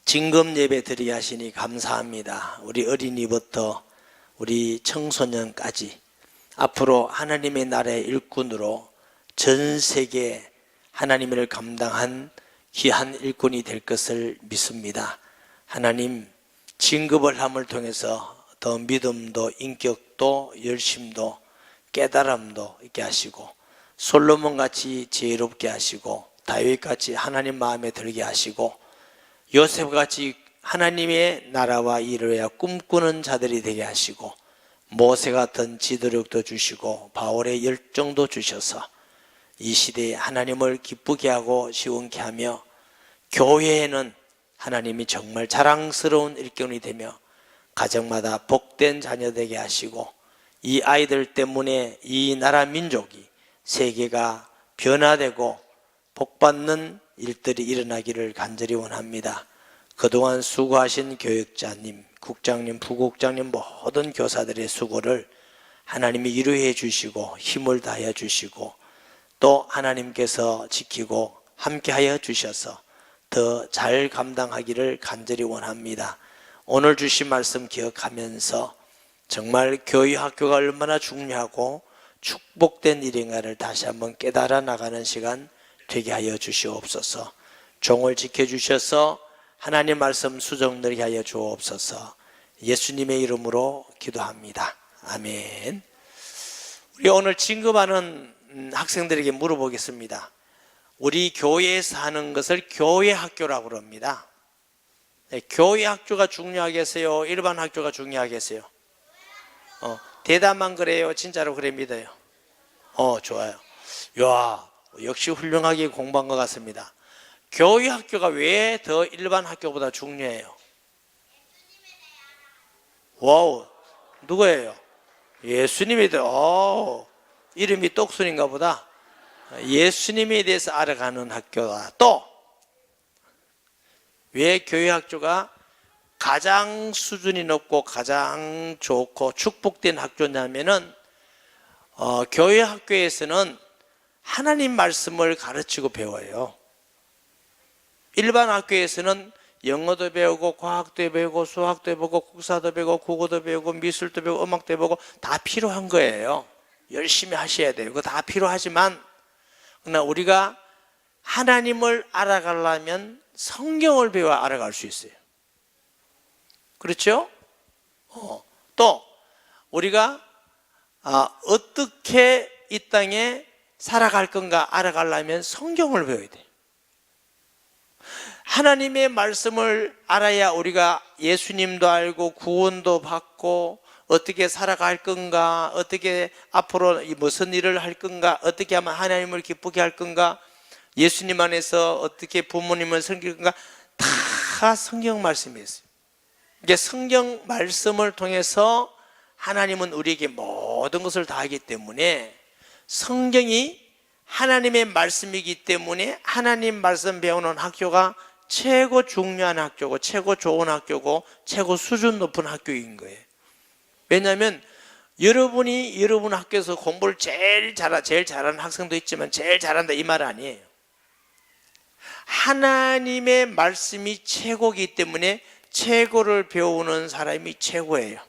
진금 예배 드리게 하시니 감사합니다. 우리 어린이부터 우리 청소년까지 앞으로 하나님의 나라의 일꾼으로 전 세계 하나님을 감당한 귀한 일꾼이 될 것을 믿습니다. 하나님, 진급을 함을 통해서 더 믿음도 인격도 열심도 깨달음도 있게 하시고, 솔로몬같이 지혜롭게 하시고, 다윗같이 하나님 마음에 들게 하시고, 요셉같이 하나님의 나라와 일을 위하여 꿈꾸는 자들이 되게 하시고, 모세 같은 지도력도 주시고 바울의 열정도 주셔서 이 시대에 하나님을 기쁘게 하고 시원케 하며, 교회에는 하나님이 정말 자랑스러운 일꾼이 되며 가정마다 복된 자녀 되게 하시고, 이 아이들 때문에 이 나라 민족이, 세계가 변화되고 복받는 일들이 일어나기를 간절히 원합니다. 그동안 수고하신 교육자님, 국장님, 부국장님, 모든 교사들의 수고를 하나님이 위로해 주시고 힘을 다하여 주시고, 또 하나님께서 지키고 함께하여 주셔서 더 잘 감당하기를 간절히 원합니다. 오늘 주신 말씀 기억하면서 정말 교회 학교가 얼마나 중요하고 축복된 일인가를 다시 한번 깨달아 나가는 시간 되게 하여 주시옵소서. 종을 지켜주셔서 하나님 말씀 수정되게 하여 주옵소서. 예수님의 이름으로 기도합니다. 아멘. 우리 오늘 진급하는 학생들에게 물어보겠습니다. 우리 교회에서 하는 것을 교회 학교라고 그럽니다. 네, 교회 학교가 중요하겠어요? 일반 학교가 중요하겠어요? 대답만 그래요? 진짜로 그래 믿어요? 좋아요. 야, 역시 훌륭하게 공부한 것 같습니다. 교회 학교가 왜 더 일반 학교보다 중요해요? 와우, 누구예요? 예수님에 대해, 이름이 똑순인가 보다. 예수님에 대해서 알아가는 학교다. 또 왜 교회 학교가 가장 수준이 높고 가장 좋고 축복된 학교냐면은, 교회 학교에서는 하나님 말씀을 가르치고 배워요. 일반 학교에서는 영어도 배우고 과학도 배우고 수학도 배우고 국사도 배우고 국어도 배우고 미술도 배우고 음악도 배우고 다 필요한 거예요. 열심히 하셔야 돼요. 그거 다 필요하지만, 그러나 우리가 하나님을 알아가려면 성경을 배워 알아갈 수 있어요. 그렇죠? 또 우리가 어떻게 이 땅에 살아갈 건가 알아가려면 성경을 배워야 돼요. 하나님의 말씀을 알아야 우리가 예수님도 알고 구원도 받고 어떻게 살아갈 건가, 어떻게 앞으로 무슨 일을 할 건가, 어떻게 하면 하나님을 기쁘게 할 건가, 예수님 안에서 어떻게 부모님을 섬길 건가, 다 성경 말씀이 있어요. 이게 성경 말씀을 통해서 하나님은 우리에게 모든 것을 다 하기 때문에, 성경이 하나님의 말씀이기 때문에 하나님 말씀 배우는 학교가 최고 중요한 학교고 최고 좋은 학교고 최고 수준 높은 학교인 거예요. 왜냐하면 여러분이 여러분 학교에서 공부를 제일 잘하는 학생도 있지만 제일 잘한다 이 말 아니에요. 하나님의 말씀이 최고이기 때문에 최고를 배우는 사람이 최고예요.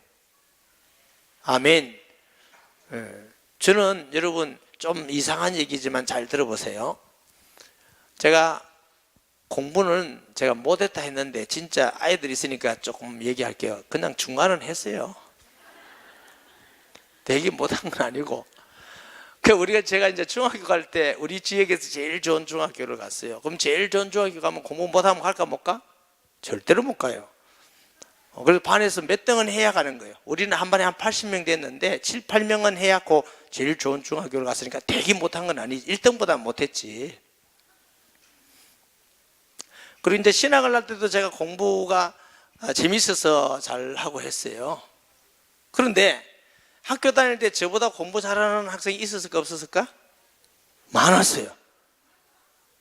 아멘. 저는 여러분 좀 이상한 얘기지만 잘 들어보세요. 제가 공부는 제가 못했다 했는데 진짜 아이들 있으니까 조금 얘기할게요. 그냥 중간은 했어요. 되게 못한 건 아니고. 제가 이제 중학교 갈 때 우리 지역에서 제일 좋은 중학교를 갔어요. 그럼 제일 좋은 중학교 가면 공부 못하면 갈까 못 가? 절대로 못 가요. 그래서 반에서 몇 등은 해야 가는 거예요. 우리는 한 반에 한 80명 됐는데 7, 8명은 해야 고 제일 좋은 중학교를 갔으니까 되게 못한 건 아니지. 1등보다 못했지. 그리고 이제 신학을 할 때도 제가 공부가 재밌어서 잘 하고 했어요. 그런데 학교 다닐 때 저보다 공부 잘하는 학생이 있었을까 없었을까? 많았어요.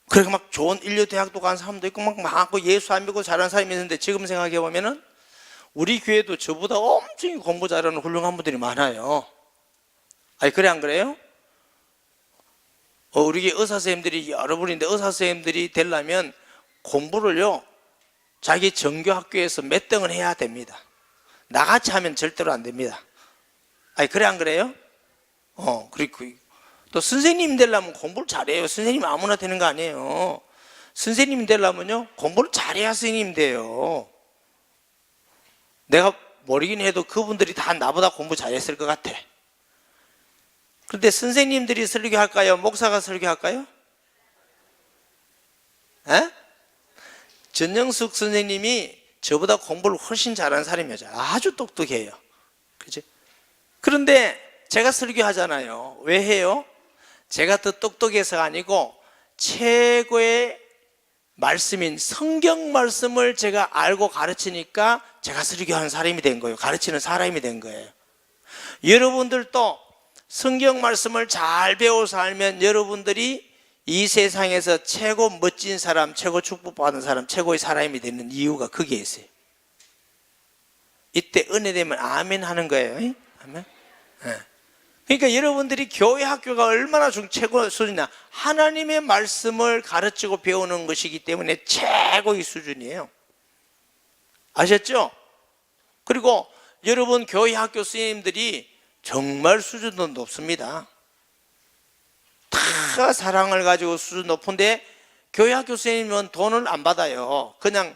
그래서 막 좋은 인류대학도 간 사람도 있고 막 많고 예수 안 믿고 잘하는 사람이 있는데, 지금 생각해 보면은 우리 교회도 저보다 엄청 공부 잘하는 훌륭한 분들이 많아요. 아니 그래 안 그래요? 우리 의사 선생님들이 여러분인데, 의사 선생님들이 되려면 공부를요 자기 정교학교에서 몇 등을 해야 됩니다. 나같이 하면 절대로 안 됩니다. 아니, 그래 안 그래요? 그리고 또 선생님 되려면 공부를 잘해요. 선생님 아무나 되는 거 아니에요. 선생님 되려면요, 공부를 잘해야 선생님 돼요. 내가 모르긴 해도 그분들이 다 나보다 공부 잘했을 것 같아. 그런데 선생님들이 설교할까요? 목사가 설교할까요? 에? 전영숙 선생님이 저보다 공부를 훨씬 잘하는 사람이에요. 아주 똑똑해요. 그죠? 그런데 제가 설교하잖아요. 왜 해요? 제가 더 똑똑해서가 아니고 최고의 말씀인 성경 말씀을 제가 알고 가르치니까 제가 설교하는 사람이 된 거예요. 가르치는 사람이 된 거예요. 여러분들도 성경 말씀을 잘 배워서 알면 여러분들이 이 세상에서 최고 멋진 사람, 최고 축복받은 사람, 최고의 사람이 되는 이유가 거기에 있어요. 이때 은혜 되면 아멘 하는 거예요. 아멘. 네. 그러니까 여러분들이 교회 학교가 얼마나 최고 수준이냐, 하나님의 말씀을 가르치고 배우는 것이기 때문에 최고의 수준이에요. 아셨죠? 그리고 여러분 교회 학교 선생님들이 정말 수준도 높습니다. 다 사랑을 가지고 수준 높은데 교회 학교 선생님은 돈을 안 받아요. 그냥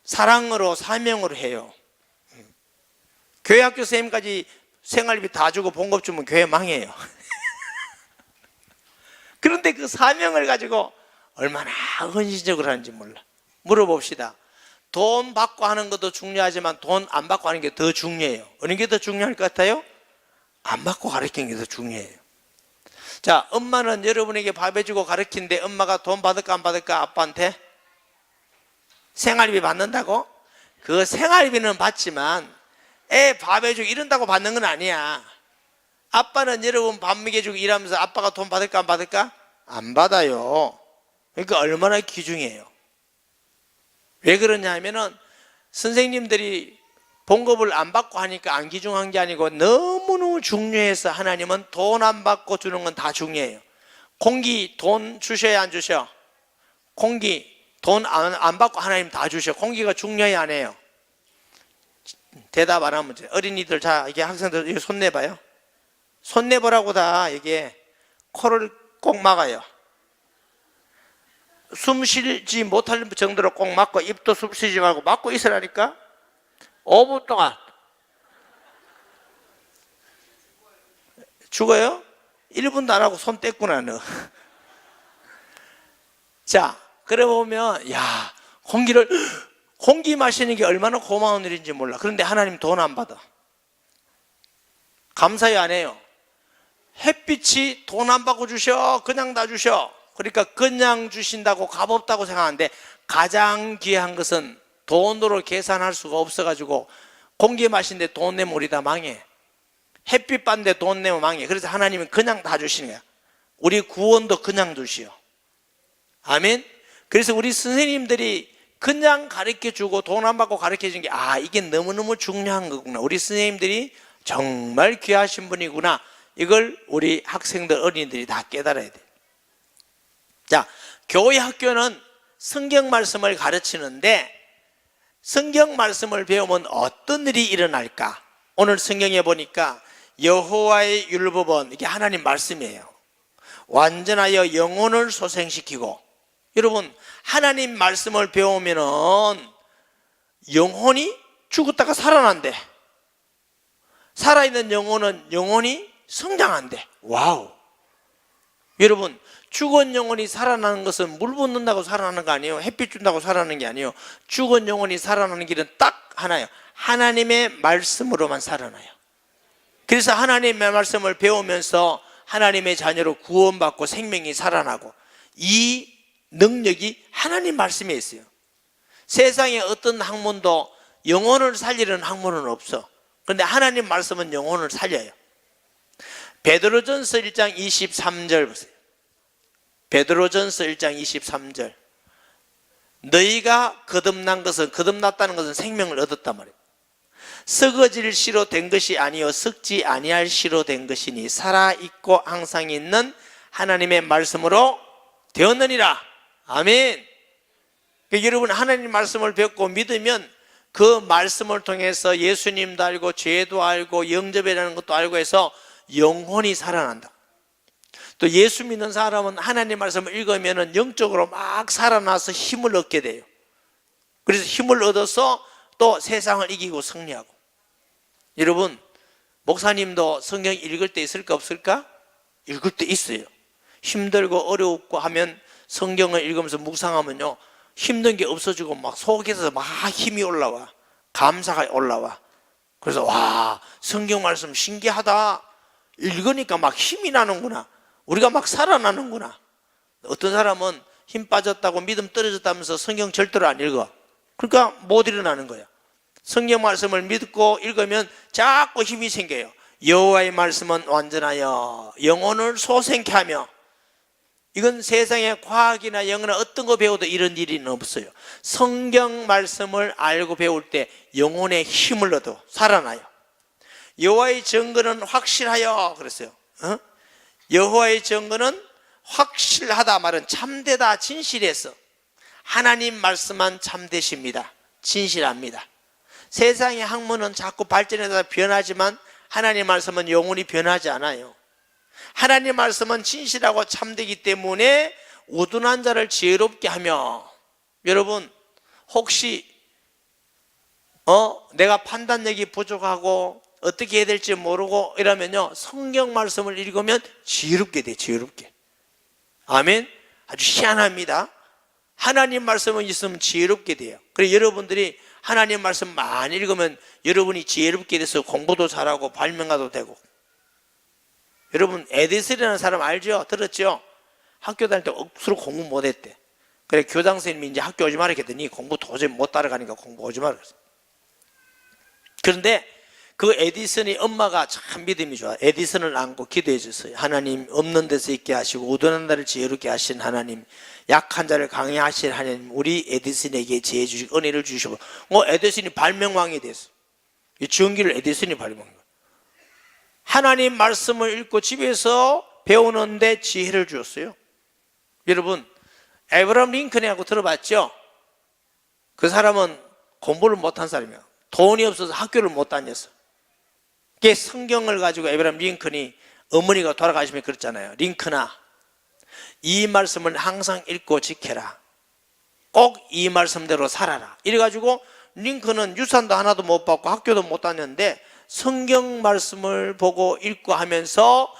사랑으로 사명으로 해요. 교회 학교 선생님까지 생활비 다 주고 봉급 주면 교회 망해요. 그런데 그 사명을 가지고 얼마나 헌신적으로 하는지 몰라. 물어봅시다. 돈 받고 하는 것도 중요하지만 돈 안 받고 하는 게 더 중요해요. 어느 게 더 중요할 것 같아요? 안 받고 가르치는 게 더 중요해요. 자, 엄마는 여러분에게 밥 해주고 가르치는데 엄마가 돈 받을까 안 받을까? 아빠한테? 생활비 받는다고? 그 생활비는 받지만 애 밥 해주고 이런다고 받는 건 아니야. 아빠는 여러분 밥 먹여주고 일하면서 아빠가 돈 받을까 안 받을까? 안 받아요. 그러니까 얼마나 귀중해요. 왜 그러냐 하면은 선생님들이 봉급을 안 받고 하니까 안 귀중한 게 아니고 너무너무 중요해서 하나님은 돈 안 받고 주는 건 다 중요해요. 공기 돈 주셔야 안 주셔? 공기 돈 안 받고 하나님 다 주셔. 공기가 중요해 안 해요? 대답 안 하면 어린이들, 자, 이게 학생들 이거 손 내봐요. 손 내보라고 다 이게 코를 꼭 막아요. 숨 쉬지 못할 정도로 꼭 막고 입도 숨 쉬지 말고 막고 있으라니까. 5분 동안. 죽어요? 1분도 안 하고 손 뗐구나 너. 자, 그래 보면 야, 공기 마시는 게 얼마나 고마운 일인지 몰라. 그런데 하나님 돈 안 받아. 감사히 안 해요. 햇빛이 돈 안 받고 주셔. 그냥 다 주셔. 그러니까 그냥 주신다고 값없다고 생각하는데 가장 귀한 것은 돈으로 계산할 수가 없어가지고 공기 마시는데 돈 내면 우리 다 망해. 햇빛 받는데 돈 내면 망해. 그래서 하나님은 그냥 다 주시는 거야. 우리 구원도 그냥 주시오. 아멘. 그래서 우리 선생님들이 그냥 가르쳐주고 돈 안 받고 가르쳐주는 게 이게 너무너무 중요한 거구나. 우리 선생님들이 정말 귀하신 분이구나. 이걸 우리 학생들, 어린이들이 다 깨달아야 돼. 자, 교회 학교는 성경 말씀을 가르치는데 성경 말씀을 배우면 어떤 일이 일어날까? 오늘 성경에 보니까 여호와의 율법은 이게 하나님 말씀이에요. 완전하여 영혼을 소생시키고, 여러분 하나님 말씀을 배우면은 영혼이 죽었다가 살아난대. 살아있는 영혼은 영혼이 성장한대. 와우. 여러분 죽은 영혼이 살아나는 것은 물 붓는다고 살아나는 거 아니에요. 햇빛 준다고 살아나는 게 아니에요. 죽은 영혼이 살아나는 길은 딱 하나예요. 하나님의 말씀으로만 살아나요. 그래서 하나님의 말씀을 배우면서 하나님의 자녀로 구원받고 생명이 살아나고, 이 능력이 하나님 말씀에 있어요. 세상에 어떤 학문도 영혼을 살리는 학문은 없어. 그런데 하나님 말씀은 영혼을 살려요. 베드로전서 1장 23절 보세요. 베드로전서 1장 23절. 너희가 거듭났다는 것은 생명을 얻었단 말이에요. 썩어질 씨로 된 것이 아니요 썩지 아니할 씨로 된 것이니 살아있고 항상 있는 하나님의 말씀으로 되었느니라. 아멘. 그러니까 여러분 하나님 말씀을 배웠고 믿으면 그 말씀을 통해서 예수님도 알고 죄도 알고 영접이라는 것도 알고 해서 영혼이 살아난다. 또 예수 믿는 사람은 하나님 말씀을 읽으면 영적으로 막 살아나서 힘을 얻게 돼요. 그래서 힘을 얻어서 또 세상을 이기고 승리하고. 여러분 목사님도 성경 읽을 때 있을까 없을까? 읽을 때 있어요. 힘들고 어렵고 하면 성경을 읽으면서 묵상하면요 힘든 게 없어지고 막 속에서 막 힘이 올라와. 감사가 올라와. 그래서 와 성경 말씀 신기하다. 읽으니까 막 힘이 나는구나. 우리가 막 살아나는구나. 어떤 사람은 힘 빠졌다고 믿음 떨어졌다면서 성경 절대로 안 읽어. 그러니까 못 일어나는 거야. 성경 말씀을 믿고 읽으면 자꾸 힘이 생겨요. 여호와의 말씀은 완전하여 영혼을 소생케 하며. 이건 세상의 과학이나 영어나 어떤 거 배워도 이런 일이 없어요. 성경 말씀을 알고 배울 때 영혼의 힘을 얻어 살아나요. 여호와의 증거는 확실하여 그랬어요. 여호와의 증거는 확실하다 말은 참되다 진실해서 하나님 말씀만 참되십니다. 진실합니다. 세상의 학문은 자꾸 발전해서 변하지만 하나님 말씀은 영원히 변하지 않아요. 하나님 말씀은 진실하고 참되기 때문에 우둔한 자를 지혜롭게 하며. 여러분 혹시 내가 판단력이 부족하고 어떻게 해야 될지 모르고 이러면요 성경 말씀을 읽으면 지혜롭게 돼. 지혜롭게. 아멘. 아주 희한합니다. 하나님 말씀은 있으면 지혜롭게 돼요. 그래서 여러분들이 하나님 말씀 많이 읽으면 여러분이 지혜롭게 돼서 공부도 잘하고 발명가도 되고. 여러분 에디슨이라는 사람 알죠? 들었죠? 학교 다닐 때 억수로 공부 못했대. 그래 교장 선생님이 이제 학교 오지 말라 했더니 공부 도저히 못 따라가니까 공부 오지 말라 그랬어. 그런데 그 에디슨이 엄마가 참 믿음이 좋아. 에디슨을 안고 기도해 줬어요. 하나님 없는 데서 있게 하시고 우둔한 자를 지혜롭게 하신 하나님, 약한 자를 강해 하신 하나님, 우리 에디슨에게 지혜 주시고 은혜를 주시고. 에디슨이 발명왕이 됐어. 이 전기를 에디슨이 발명한 거야. 하나님 말씀을 읽고 집에서 배우는데 지혜를 주었어요. 여러분 에브라함 링컨이라고 들어봤죠? 그 사람은 공부를 못한 사람이야. 돈이 없어서 학교를 못 다녔어. 그게 성경을 가지고 에브라함 링컨이 어머니가 돌아가시면 그랬잖아요. 링컨아, 이 말씀을 항상 읽고 지켜라. 꼭 이 말씀대로 살아라. 이래가지고 링컨은 유산도 하나도 못 받고 학교도 못 다녔는데 성경 말씀을 보고 읽고 하면서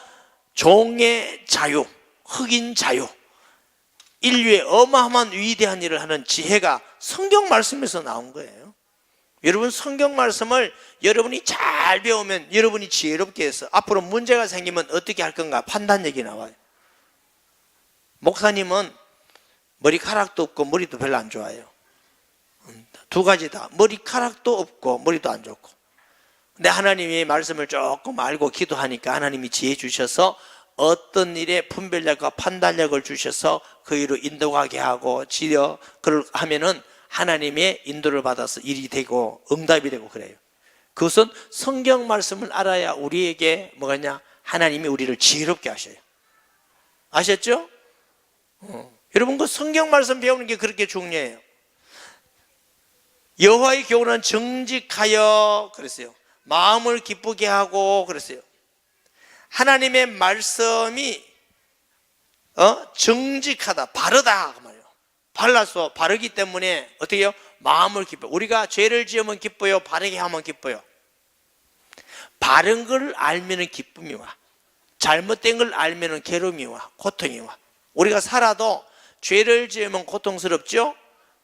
종의 자유, 흑인 자유, 인류의 어마어마한 위대한 일을 하는 지혜가 성경 말씀에서 나온 거예요. 여러분 성경 말씀을 여러분이 잘 배우면 여러분이 지혜롭게 해서 앞으로 문제가 생기면 어떻게 할 건가 판단력이 나와요. 목사님은 머리카락도 없고 머리도 별로 안 좋아요. 두 가지 다. 머리카락도 없고 머리도 안 좋고. 근데 하나님이 말씀을 조금 알고 기도하니까 하나님이 지혜 주셔서 어떤 일에 분별력과 판단력을 주셔서 그 일로 인도하게 하고 지려 그걸 하면은 하나님의 인도를 받아서 일이 되고 응답이 되고 그래요. 그것은 성경 말씀을 알아야 우리에게 뭐가냐? 하나님이 우리를 지혜롭게 하셔요. 아셨죠? 여러분 그 성경 말씀 배우는 게 그렇게 중요해요. 여호와의 교훈은 정직하여 그랬어요. 마음을 기쁘게 하고 그랬어요. 하나님의 말씀이 정직하다, 바르다 그 말이에요. 발라서 바르기 때문에 어떻게 해요? 마음을 기뻐요. 우리가 죄를 지으면 기뻐요? 바르게 하면 기뻐요? 바른 걸 알면 기쁨이 와. 잘못된 걸 알면 괴로움이 와. 고통이 와. 우리가 살아도 죄를 지으면 고통스럽죠?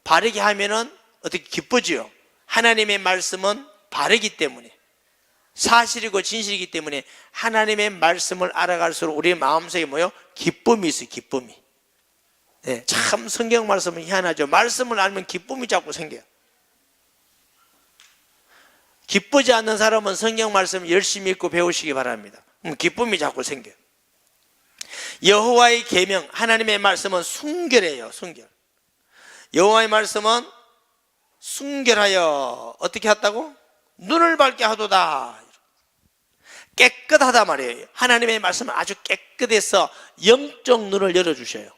바르게 하면 어떻게 기쁘지요? 하나님의 말씀은 바르기 때문에 사실이고 진실이기 때문에 하나님의 말씀을 알아갈수록 우리의 마음속에 뭐요? 기쁨이 있어요. 기쁨이. 네, 참 성경 말씀은 희한하죠. 말씀을 알면 기쁨이 자꾸 생겨요. 기쁘지 않는 사람은 성경 말씀 열심히 읽고 배우시기 바랍니다. 기쁨이 자꾸 생겨요. 여호와의 계명, 하나님의 말씀은 순결해요. 순결. 여호와의 말씀은 순결하여 어떻게 했다고? 눈을 밝게 하도다. 깨끗하다 말이에요. 하나님의 말씀은 아주 깨끗해서 영적 눈을 열어주셔요.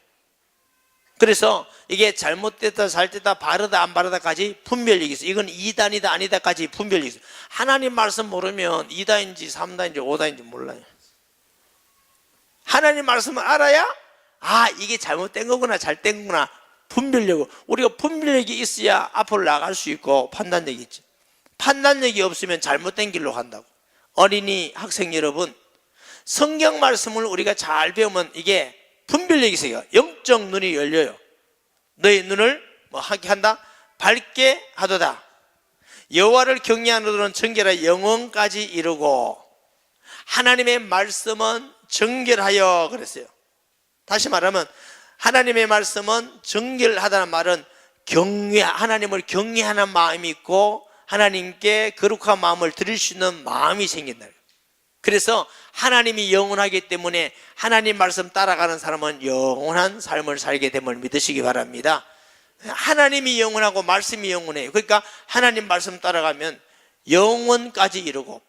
그래서 이게 잘못됐다 잘됐다 바르다 안 바르다까지 분별력이 있어요. 이건 2단이다 아니다까지 분별력이 있어요. 하나님 말씀 모르면 2단인지 3단인지 5단인지 몰라요. 하나님 말씀을 알아야 이게 잘못된 거구나 잘된 거구나 분별력. 우리가 분별력이 있어야 앞으로 나갈 수 있고 판단력이 있지. 판단력이 없으면 잘못된 길로 간다고. 어린이 학생 여러분, 성경 말씀을 우리가 잘 배우면 이게 분별력이 있어요. 영적 눈이 열려요. 너의 눈을 하게 한다? 밝게 하도다. 여호와를 경외하는 너는 정결하여 영원까지 이루고 하나님의 말씀은 정결하여 그랬어요. 다시 말하면 하나님의 말씀은 정결하다는 말은 하나님을 경외하는 마음이 있고 하나님께 거룩한 마음을 드릴 수 있는 마음이 생긴다. 그래서 하나님이 영원하기 때문에 하나님 말씀 따라가는 사람은 영원한 삶을 살게 됨을 믿으시기 바랍니다. 하나님이 영원하고 말씀이 영원해요. 그러니까 하나님 말씀 따라가면 영원까지 이루고,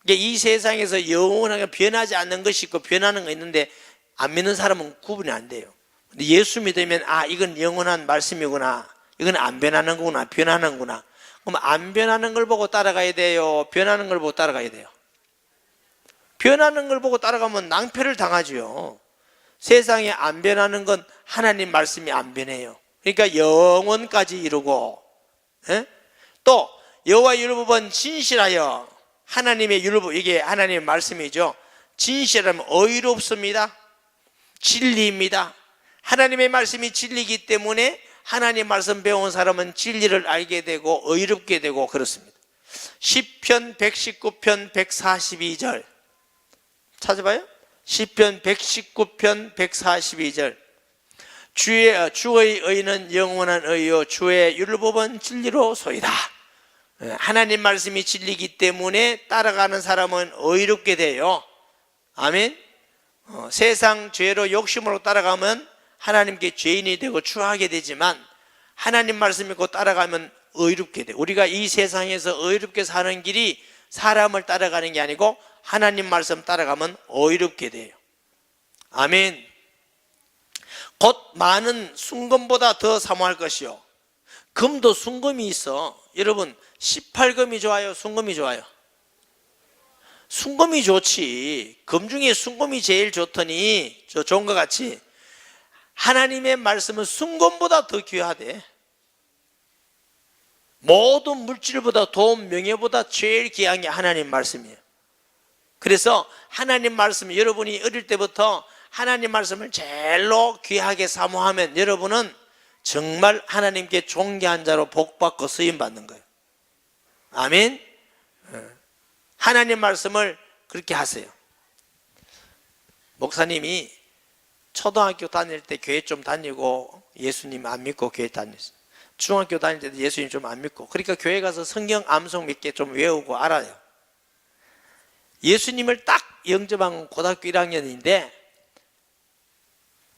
이 세상에서 영원하게 변하지 않는 것이 있고 변하는 거 있는데 안 믿는 사람은 구분이 안 돼요. 근데 예수 믿으면 이건 영원한 말씀이구나, 이건 안 변하는 거구나, 변하는구나. 그럼 안 변하는 걸 보고 따라가야 돼요, 변하는 걸 보고 따라가야 돼요? 변하는 걸 보고 따라가면 낭패를 당하죠. 세상에 안 변하는 건 하나님 말씀이 안 변해요. 그러니까 영원까지 이루고, 또 여호와 율법은 진실하여, 하나님의 율법, 이게 하나님의 말씀이죠. 진실하면 의롭습니다. 진리입니다. 하나님의 말씀이 진리이기 때문에 하나님 말씀 배운 사람은 진리를 알게 되고 의롭게 되고 그렇습니다. 시편 119편 142절 찾아봐요. 시편 119편 142절. 주의 의는 영원한 의요 주의 율법은 진리로 소이다. 하나님 말씀이 진리이기 때문에 따라가는 사람은 의롭게 돼요. 아멘. 세상 죄로 욕심으로 따라가면 하나님께 죄인이 되고 추하게 되지만 하나님 말씀 믿고 따라가면 의롭게 돼. 우리가 이 세상에서 의롭게 사는 길이 사람을 따라가는 게 아니고 하나님 말씀 따라가면 의롭게 돼요. 아멘. 곧 많은 순금보다 더 사모할 것이요. 금도 순금이 있어. 여러분 18금이 좋아요, 순금이 좋아요? 순금이 좋지. 금 중에 순금이 제일 좋더니 좋은 것 같이 하나님의 말씀은 순금보다 더 귀하대. 모든 물질보다 돈, 명예보다 제일 귀한 게 하나님 말씀이에요. 그래서 하나님 말씀, 여러분이 어릴 때부터 하나님 말씀을 제일로 귀하게 사모하면 여러분은 정말 하나님께 존귀한 자로 복받고 쓰임받는 거예요. 아멘. 하나님 말씀을 그렇게 하세요. 목사님이 초등학교 다닐 때 교회 좀 다니고 예수님 안 믿고 교회 다녔어요. 중학교 다닐 때도 예수님 좀 안 믿고, 그러니까 교회 가서 성경 암송 몇 개 좀 외우고 알아요. 예수님을 딱 영접한 고등학교 1학년인데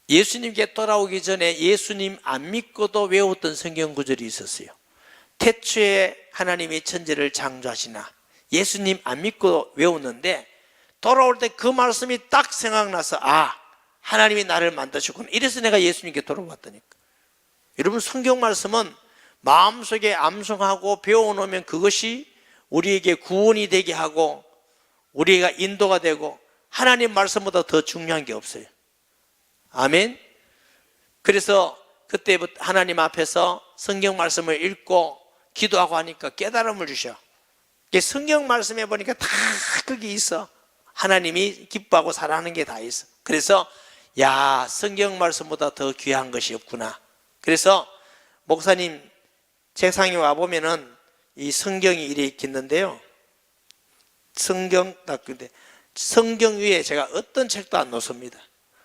예수님께 돌아오기 전에 예수님 안 믿고도 외웠던 성경 구절이 있었어요. 태초에 하나님이 천지를 창조하시나, 예수님 안 믿고 외웠는데 돌아올 때 그 말씀이 딱 생각나서 하나님이 나를 만드셨구나. 이래서 내가 예수님께 돌아왔다니까. 여러분 성경 말씀은 마음속에 암송하고 배워놓으면 그것이 우리에게 구원이 되게 하고 우리가 인도가 되고 하나님 말씀보다 더 중요한 게 없어요. 아멘. 그래서 그때부터 하나님 앞에서 성경 말씀을 읽고 기도하고 하니까 깨달음을 주셔. 성경 말씀에 보니까 다 거기 있어. 하나님이 기뻐하고 사랑하는 게 다 있어. 그래서 성경 말씀보다 더 귀한 것이 없구나. 그래서 목사님 책상에 와보면은 이 성경이 이렇게 있는데요. 성경 위에 제가 어떤 책도 안 놓습니다.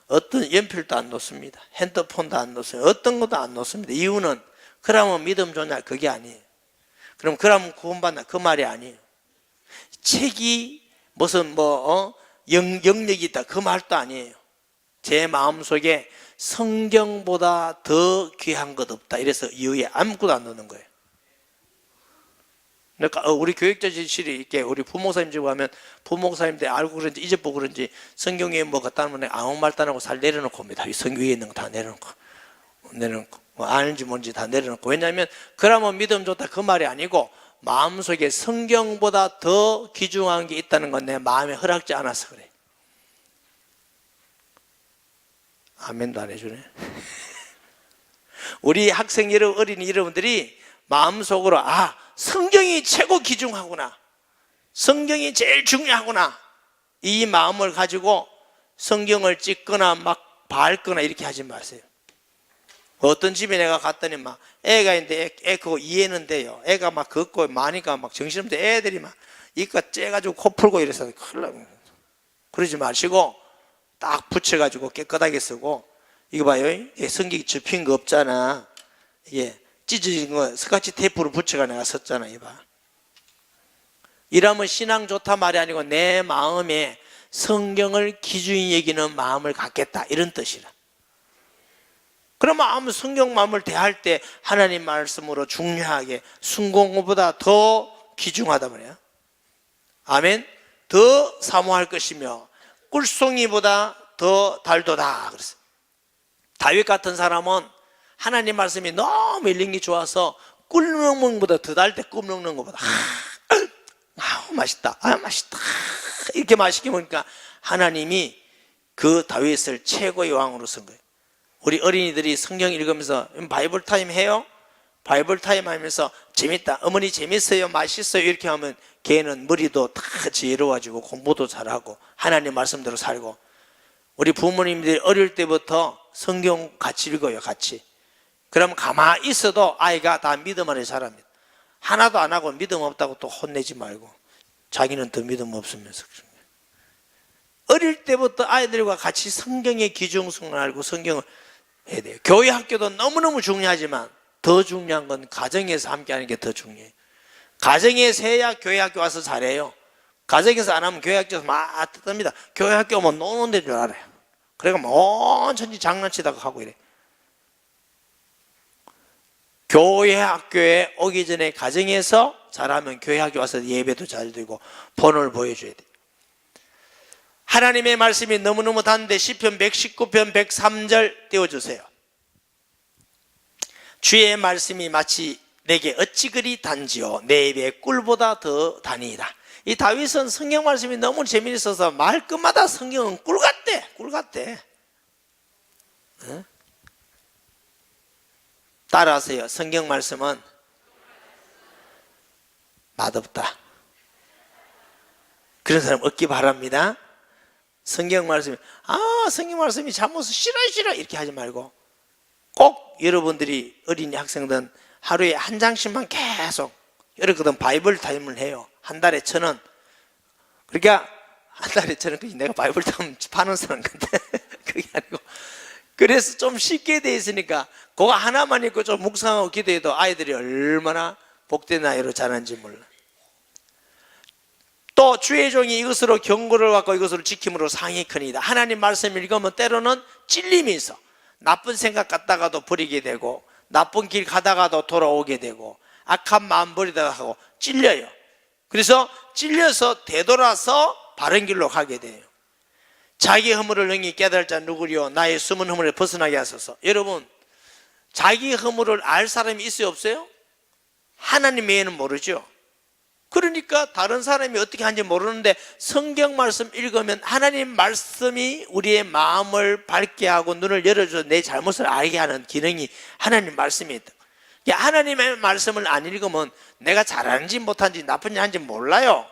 어떤 연필도 안 놓습니다. 핸드폰도 안 놓습니다. 어떤 것도 안 놓습니다. 이유는 그러면 믿음 좋냐 그게 아니에요. 그러면 구원받나 그 말이 아니에요. 책이 무슨 영역이 있다 그 말도 아니에요. 제 마음속에 성경보다 더 귀한 것 없다. 이래서 이후에 아무것도 안 넣는 거예요. 그러니까 우리 교육자실이 이렇게 우리 부목사님 집에 가면 부목사님들 알고 그런지 잊어보고 그런지 성경에 뭐 갖다 놓으면 아무 말도 안 하고 살 내려놓고 옵니다. 성경 위에 있는 거 다 내려놓고 내려놓고 뭐 아는지 뭔지 다 내려놓고. 왜냐하면 그러면 믿음 좋다 그 말이 아니고 마음속에 성경보다 더 귀중한 게 있다는 건 내 마음에 허락지 않아서 그래. 아멘도 안 해주네. 우리 학생 여러분, 어린이 여러분들이 마음속으로 성경이 최고 귀중하구나, 성경이 제일 중요하구나, 이 마음을 가지고 성경을 찍거나 막 밟거나 이렇게 하지 마세요. 어떤 집에 내가 갔더니 막 애가 있는데 애 그거 이해는 돼요. 애가 막 걷고 마니까 막 정신없는데 애들이 막 이가 째가지고 코 풀고 이래서 큰일 나요. 그러지 마시고 딱 붙여가지고 깨끗하게 쓰고. 이거 봐요, 성경이 접힌 거 없잖아. 이게 찢어진 거 스카치 테이프로 붙여가 내가 썼잖아. 이봐, 이러면 신앙 좋다 말이 아니고 내 마음에 성경을 기준히 여기는 마음을 갖겠다, 이런 뜻이라. 그러면 아무 성경 마음을 대할 때 하나님 말씀으로 중요하게 순공보다 더 귀중하다 말이야. 아멘. 더 사모할 것이며 꿀송이보다 더 달도다 그랬어요. 다윗 같은 사람은 하나님 말씀이 너무 읽는 게 좋아서 꿀 먹는 것보다 더 달 때 꿀 먹는 것보다 맛있다, 맛있다, 이렇게 맛있게 먹으니까 하나님이 그 다윗을 최고의 왕으로 쓴 거예요. 우리 어린이들이 성경 읽으면서 바이블 타임 해요? 바이블 타임 하면서 재밌다, 어머니 재밌어요, 맛있어요, 이렇게 하면 걔는 머리도 다 지혜로워지고 공부도 잘하고 하나님 말씀대로 살고. 우리 부모님들이 어릴 때부터 성경 같이 읽어요, 같이. 그러면 가만히 있어도 아이가 다 믿음 안에 자랍니다. 하나도 안 하고 믿음 없다고 또 혼내지 말고 자기는 더 믿음 없으면서. 어릴 때부터 아이들과 같이 성경의 귀중성을 알고 성경을 해야 돼요. 교회 학교도 너무너무 중요하지만 더 중요한 건 가정에서 함께 하는 게 더 중요해요. 가정에서 해야 교회 학교 와서 잘해요. 가정에서 안 하면 교회 학교에서 막 뜯습니다. 교회 학교 오면 노는 데인 줄 알아요. 그러니까 온천지 장난치다가 하고 이래. 교회 학교에 오기 전에 가정에서 잘하면 교회 학교 와서 예배도 잘 드리고 본을 보여줘야 돼. 하나님의 말씀이 너무너무 단데 시편 119편 103절 띄워주세요. 주의 말씀이 마치 내게 어찌 그리 단지요 내 입에 꿀보다 더 다니이다. 이 다윗은 성경 말씀이 너무 재미있어서 말끝마다 성경은 꿀 같대, 꿀 같대. 응? 따라하세요. 성경 말씀은 맛없다. 그런 사람 없기 바랍니다. 성경 말씀이 성경 말씀이 잘못해서 싫어 이렇게 하지 말고 꼭 여러분들이 어린이 학생들은 하루에 한 장씩만 계속 여러분들은 바이블 타임을 해요. 한 달에 1,000원. 그러니까 한 달에 1,000원. 내가 바이블 타임 파는 사람 같아. 그게 아니고 그래서 좀 쉽게 돼 있으니까 그거 하나만 읽고 좀 묵상하고 기도해도 아이들이 얼마나 복된 나이로 자라는지 몰라. 또 주의 종이 이것으로 경고를 받고 이것으로 지킴으로 상이 크니이다. 하나님 말씀 읽으면 때로는 찔림이 있어. 나쁜 생각 갖다가도 버리게 되고 나쁜 길 가다가도 돌아오게 되고 악한 마음 버리다가 하고 찔려요. 그래서 찔려서 되돌아서 바른 길로 가게 돼요. 자기 허물을 능히 깨달을 자 누구리요 나의 숨은 허물을 벗어나게 하소서. 여러분, 자기 허물을 알 사람이 있어요, 없어요? 하나님 외에는 모르죠. 그러니까 다른 사람이 어떻게 하는지 모르는데 성경 말씀 읽으면 하나님 말씀이 우리의 마음을 밝게 하고 눈을 열어줘서 내 잘못을 알게 하는 기능이 하나님 말씀이 있다. 하나님의 말씀을 안 읽으면 내가 잘하는지 못하는지 나쁜지 하는지 몰라요.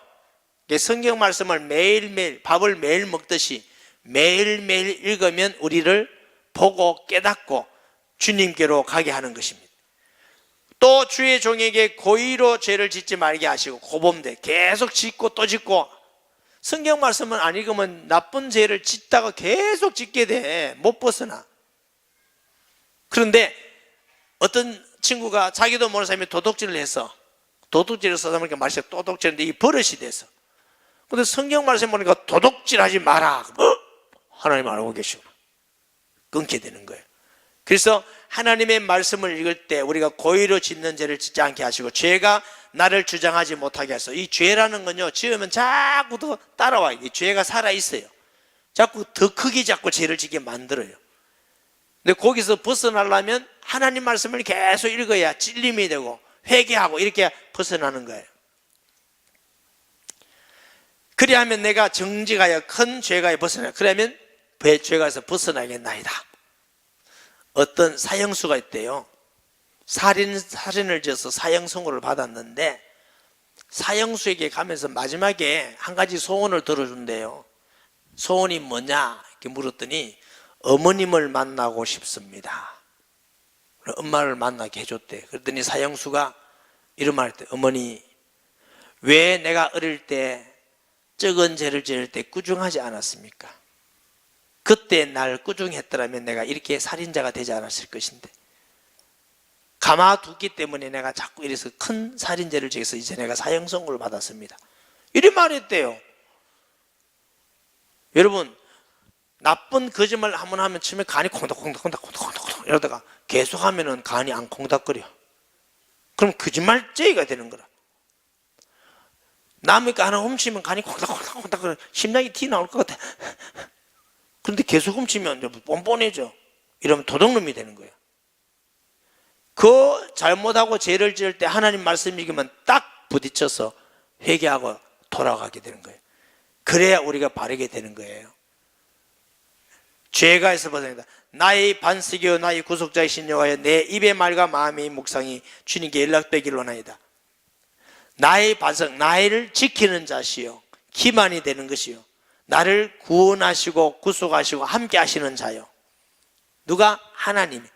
성경 말씀을 매일매일 밥을 매일 먹듯이 매일매일 읽으면 우리를 보고 깨닫고 주님께로 가게 하는 것입니다. 또 주의 종에게 고의로 죄를 짓지 말게 하시고 고범대 계속 짓고 또 짓고. 성경 말씀은 안 읽으면 나쁜 죄를 짓다가 계속 짓게 돼. 못 벗어나. 그런데 어떤 친구가 자기도 모르는 사람이 도둑질을 해서 도둑질을 써서 보니까 말씀이 도둑질인데 이 버릇이 돼서. 근데 성경 말씀 보니까 도둑질하지 마라. 하나님 알고 계시구나. 끊게 되는 거예요. 그래서 하나님의 말씀을 읽을 때 우리가 고의로 짓는 죄를 짓지 않게 하시고 죄가 나를 주장하지 못하게 하소서. 이 죄라는 건요, 지으면 자꾸 더 따라와요. 이 죄가 살아있어요. 자꾸 더 크게 자꾸 죄를 짓게 만들어요. 근데 거기서 벗어나려면 하나님 말씀을 계속 읽어야 찔림이 되고 회개하고 이렇게 벗어나는 거예요. 그리하면 내가 정직하여 큰 죄가에 벗어나. 그러면 죄가에서 벗어나겠나이다. 어떤 사형수가 있대요. 살인을 지어서 사형 선고를 받았는데 사형수에게 가면서 마지막에 한 가지 소원을 들어준대요. 소원이 뭐냐 이렇게 물었더니 어머님을 만나고 싶습니다. 엄마를 만나게 해줬대. 그랬더니 사형수가 이런 말을 했대. 어머니, 왜 내가 어릴 때 적은 죄를 지을 때 꾸중하지 않았습니까? 그때 날 꾸중했더라면 내가 이렇게 살인자가 되지 않았을 것인데 가마두기 때문에 내가 자꾸 이래서 큰 살인죄를 지어서 이제 내가 사형 선고를 받았습니다. 이런 말했대요. 여러분, 나쁜 거짓말 한번 하면 처음에 간이 콩닥콩닥 이러다가 계속하면은 간이 안 콩닥거려. 그럼 거짓말죄가 되는 거라. 남의 거 하나 훔치면 간이 콩닥콩닥 심장이 티 나올 것 같아. 그런데 계속 훔치면 뻔뻔해져. 이러면 도둑놈이 되는 거예요. 그 잘못하고 죄를 지을 때 하나님 말씀 읽으면 딱 부딪혀서 회개하고 돌아가게 되는 거예요. 그래야 우리가 바르게 되는 거예요. 죄가에서 벗어난다. 나의 반석이요 나의 구속자이신 여호와여, 내 입의 말과 마음의 묵상이 주님께 연락되기를 원하이다. 나의 반석, 나를 지키는 자시요 기만이 되는 것이요 나를 구원하시고 구속하시고 함께 하시는 자요. 누가? 하나님.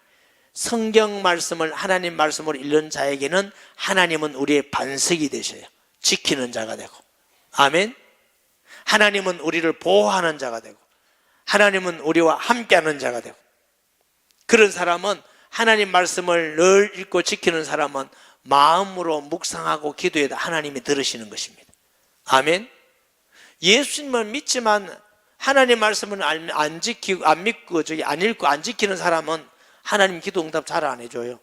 성경 말씀을 하나님 말씀으로 읽는 자에게는 하나님은 우리의 반석이 되셔요. 지키는 자가 되고. 아멘. 하나님은 우리를 보호하는 자가 되고 하나님은 우리와 함께하는 자가 되고, 그런 사람은 하나님 말씀을 늘 읽고 지키는 사람은 마음으로 묵상하고 기도해도 하나님이 들으시는 것입니다. 아멘. 예수님을 믿지만 하나님 말씀을 안 지키고 안 믿고 안 읽고 안 지키는 사람은 하나님 기도 응답 잘 안 해줘요.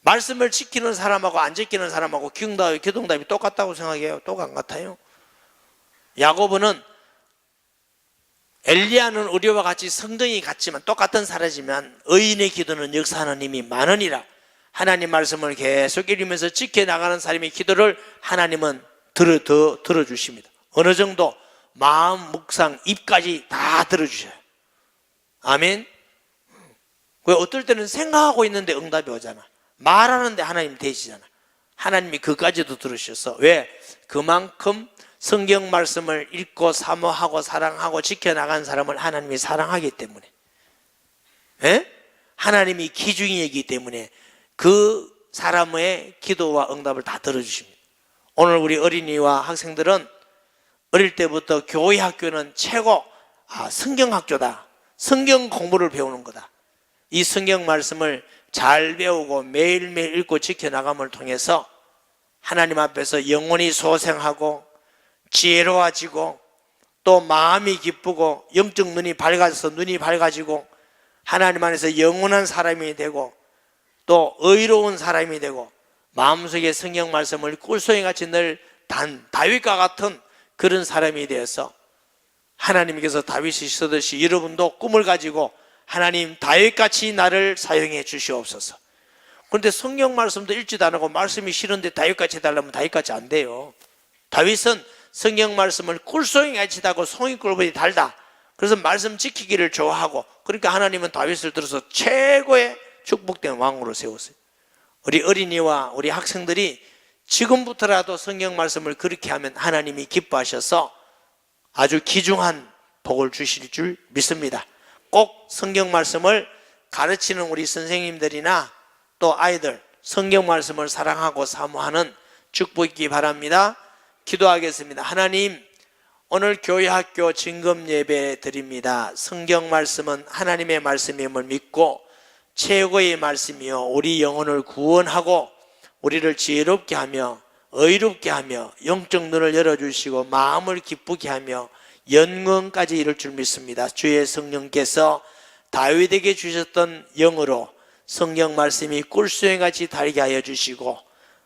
말씀을 지키는 사람하고 안 지키는 사람하고 기도 응답이 똑같다고 생각해요? 똑같 같아요. 야고보는 엘리야는 우리와 같이 성정이 같지만 똑같은 사람이지만 의인의 기도는 역사하는 힘이 많으니라. 하나님 말씀을 계속 읽으면서 지켜나가는 사람의 기도를 하나님은 들어주십니다. 어느 정도? 마음, 묵상, 입까지 다 들어주셔요. 아멘. 왜 어떨 때는 생각하고 있는데 응답이 오잖아. 말하는데 하나님 되시잖아. 하나님이 그까지도 들으셔서. 왜? 그만큼 성경 말씀을 읽고 사모하고 사랑하고 지켜나간 사람을 하나님이 사랑하기 때문에, 에? 하나님이 기중이기 때문에 그 사람의 기도와 응답을 다 들어주십니다. 오늘 우리 어린이와 학생들은 어릴 때부터 교회 학교는 최고 성경학교다. 성경 공부를 배우는 거다. 이 성경 말씀을 잘 배우고 매일매일 읽고 지켜나감을 통해서 하나님 앞에서 영혼이 소생하고 지혜로워지고 또 마음이 기쁘고 영적 눈이 밝아지고 하나님 안에서 영원한 사람이 되고 또 의로운 사람이 되고 마음속에 성경 말씀을 꿀송이같이 늘 다윗과 같은 그런 사람이 되어서 하나님께서 다윗이 쓰듯이 여러분도 꿈을 가지고 하나님 다윗같이 나를 사용해 주시옵소서. 그런데 성경 말씀도 읽지도 않고 말씀이 싫은데 다윗같이 해달라면 다윗같이 안 돼요. 다윗은 성경 말씀을 꿀송이같이 달고 송이꿀보다 달다. 그래서 말씀 지키기를 좋아하고, 그러니까 하나님은 다윗을 들어서 최고의 축복된 왕으로 세웠어요. 우리 어린이와 우리 학생들이 지금부터라도 성경 말씀을 그렇게 하면 하나님이 기뻐하셔서 아주 귀중한 복을 주실 줄 믿습니다. 꼭 성경 말씀을 가르치는 우리 선생님들이나 또 아이들 성경 말씀을 사랑하고 사모하는 축복 있기 바랍니다. 기도하겠습니다. 하나님, 오늘 교회 학교 증금 예배 드립니다. 성경 말씀은 하나님의 말씀임을 믿고 최고의 말씀이요 우리 영혼을 구원하고 우리를 지혜롭게 하며 의롭게 하며 영적 눈을 열어주시고 마음을 기쁘게 하며 영원까지 이룰 줄 믿습니다. 주의 성령께서 다윗에게 주셨던 영으로 성경 말씀이 꿀송이같이 달게 하여 주시고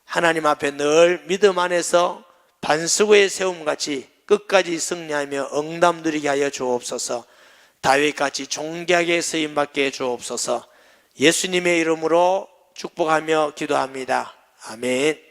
하나님 앞에 늘 믿음 안에서 반석의 세움같이 끝까지 승리하며 응답 누리게 하여 주옵소서. 다윗같이 존귀하게 쓰임받게 해 주옵소서. 예수님의 이름으로 축복하며 기도합니다. 아멘.